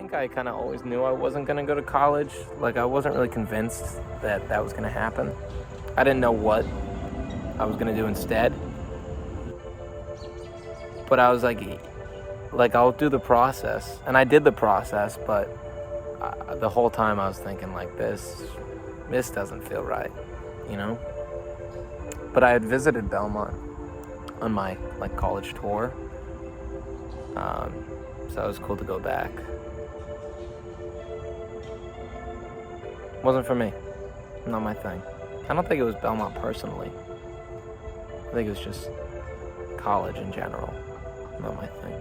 think I kind of always knew I wasn't going to go to college. Like, I wasn't really convinced that that was going to happen. I didn't know what I was going to do instead. But I was like, I'll do the process. And I did the process, but the whole time I was thinking, like, this doesn't feel right, you know? But I had visited Belmont on my, like, college tour. So it was cool to go back. Wasn't for me. Not my thing. I don't think it was Belmont personally. I think it was just college in general. Not my thing.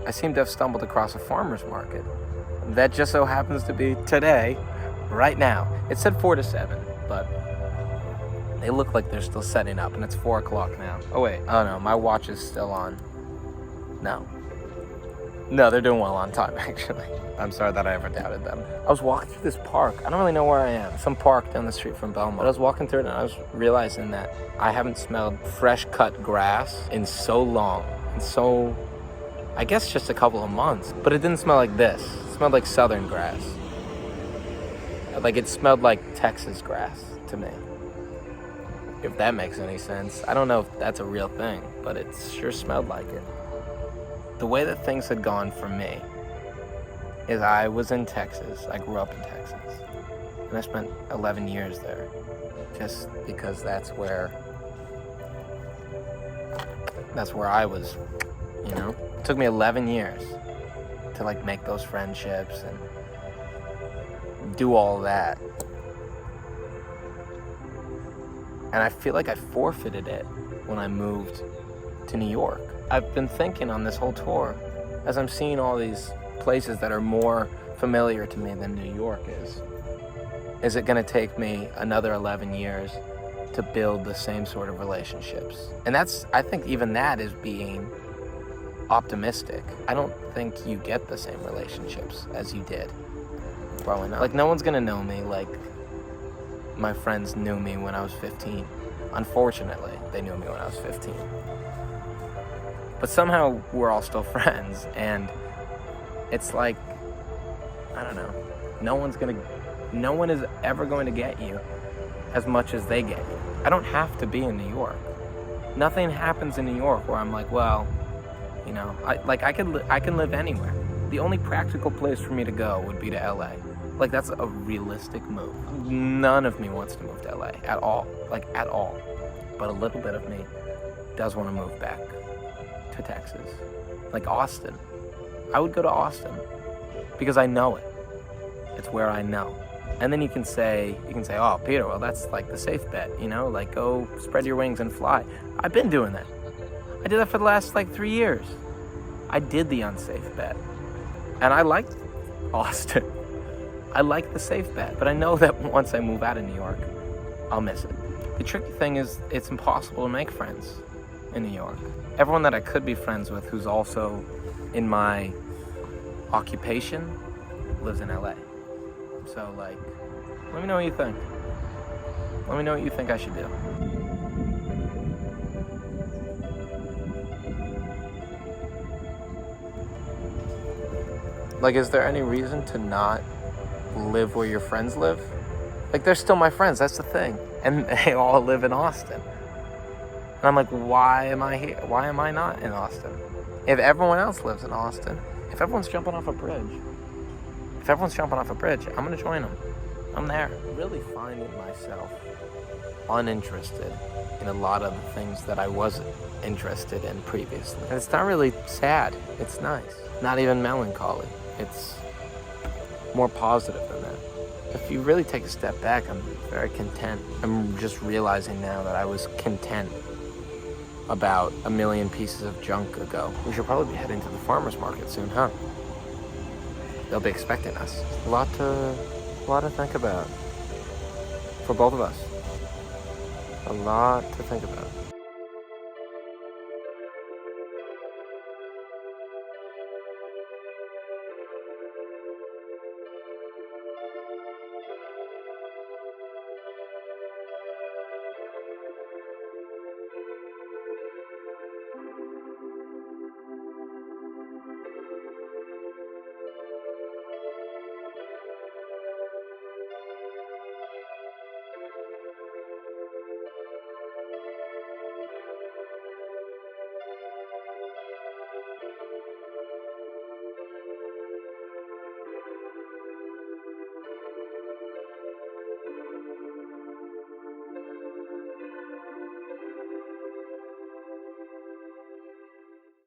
I seem to have stumbled across a farmer's market. That just so happens to be today, right now. It said 4 to 7, but they look like they're still setting up, and it's 4 o'clock now. Oh wait, oh no, my watch is still on. No, they're doing well on time, actually. I'm sorry that I ever doubted them. I was walking through this park. I don't really know where I am. Some park down the street from Belmont. But I was walking through it, and I was realizing that I haven't smelled fresh cut grass in so long. And so, I guess just a couple of months. But it didn't smell like this. It smelled like southern grass. Like, it smelled like Texas grass to me. If that makes any sense. I don't know if that's a real thing, but it sure smelled like it. The way that things had gone for me is I was in Texas. I grew up in Texas. And I spent 11 years there. Just because that's where I was, you know? It took me 11 years to, like, make those friendships and do all that. And I feel like I forfeited it when I moved to New York. I've been thinking on this whole tour, as I'm seeing all these places that are more familiar to me than New York is it going to take me another 11 years to build the same sort of relationships? And I think even that is being optimistic. I don't think you get the same relationships as you did growing up. Like, no one's going to know me like my friends knew me when I was 15. Unfortunately, they knew me when I was 15. But somehow we're all still friends, and it's like, I don't know, no one is ever going to get you as much as they get you. I don't have to be in New York. Nothing happens in New York where I'm like, well, you know, I can live anywhere. The only practical place for me to go would be to LA. Like, that's a realistic move. None of me wants to move to LA at all, like, at all. But a little bit of me does want to move back to Texas, like Austin. I would go to Austin because I know it. It's where I know. And then you can say, oh, Peter, well, that's like the safe bet, you know, like, go spread your wings and fly. I've been doing that. I did that for the last, like, 3 years. I did the unsafe bet. And I liked Austin. I like the safe bet, but I know that once I move out of New York, I'll miss it. The tricky thing is, it's impossible to make friends in New York. Everyone that I could be friends with who's also in my occupation lives in LA. So, like, let me know what you think. Let me know what you think I should do. Like, is there any reason to not live where your friends live? Like, they're still my friends, that's the thing. And they all live in Austin. And I'm like, why am I here? Why am I not in Austin? If everyone else lives in Austin, if everyone's jumping off a bridge, I'm going to join them. I'm there. Really finding myself uninterested in a lot of the things that I was interested in previously. And it's not really sad. It's nice. Not even melancholy. It's more positive than that. If you really take a step back, I'm very content. I'm just realizing now that I was content about a million pieces of junk ago. We should probably be heading to the farmer's market soon, huh? They'll be expecting us. A lot to think about. For both of us. A lot to think about.